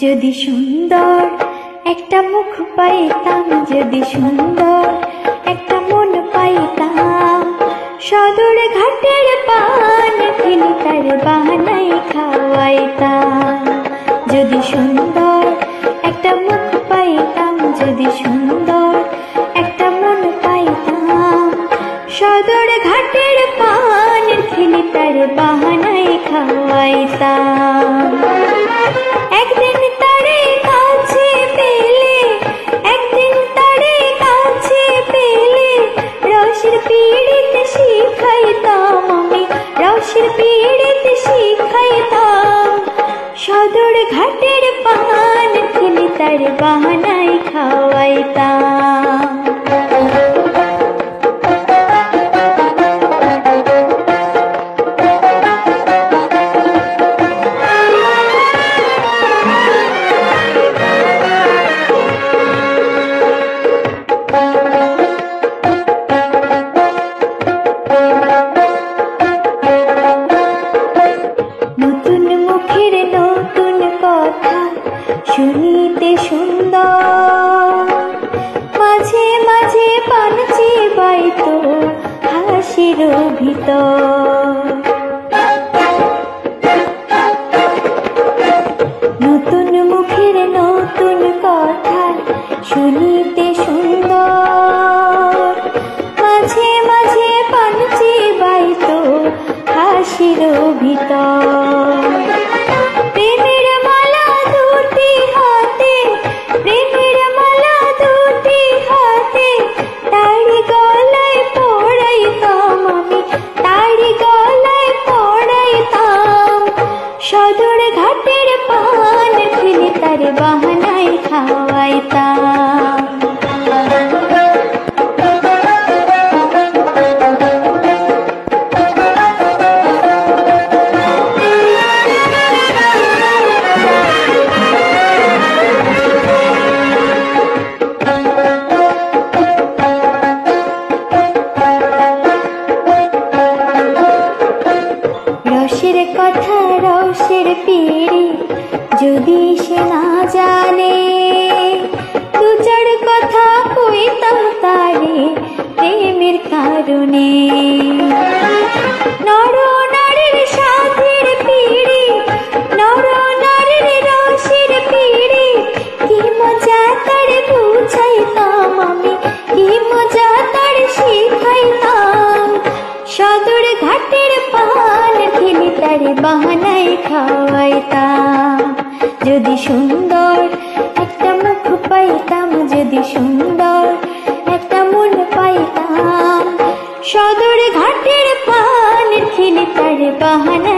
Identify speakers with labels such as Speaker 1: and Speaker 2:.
Speaker 1: যদি সুন্দর একটা মুখ পাইতাম, যদি সুন্দর একটা মন পাইতাম, সদর ঘাটের পান ফিল্টার বানাই খাওয়াইতাম। যদি সুন্দর একটা মুখ পাইতাম, যদি সুন্দর একটা মন পাইতাম, সদর ঘাটের পান ফিল্টার বানাই খাওয়াইতাম। একদিন তারে কাছে পেলে, একদিন তারে কাছে পেলে, রসের পিড়িতে শিখাইতাম আমি, রসের পিড়িতে শিখাইতাম। সদর ঘাটের পান ফিল্টার বানাই খাওয়াইতাম। নতুন মুখের নতুন কথা শুনিতে সুন্দর, মাঝে মাঝে পান চিবাইতো হাসির ভিতর। নতুন মুখের নতুন কথা শুনিতে সুন্দর, মাঝে মাঝে পান চিবাইতো হাসির ভিতর। প্রেমের মালা দুটি হাতে, প্রেমের মালা দুটি হাতে, তারি গলায় পড়াইতাম আমি, তারি গলায় পড়াইতাম। সদর ঘাটের পান ফিল্টার বানাই খাওয়াইতাম। রসের কথা রসের পিড়ি যদি সে না জানে, দু চার কথা কইতাম তারে প্রেমের কারণে। নর নারীর সাথের পিড়ি, নর নারীর রসের পিড়ি, কি মজা তার বুঝাইতাম আমি, কি মজা তার শিখাইতাম। সদর ঘাটের পান ফিল্টার বানাই খাওয়াইতাম। যদি সুন্দর একটা মুখ পাইতাম, যদি সুন্দর একটা মন পাইতাম, সদর ঘাটের পান ফিল্টার বানাই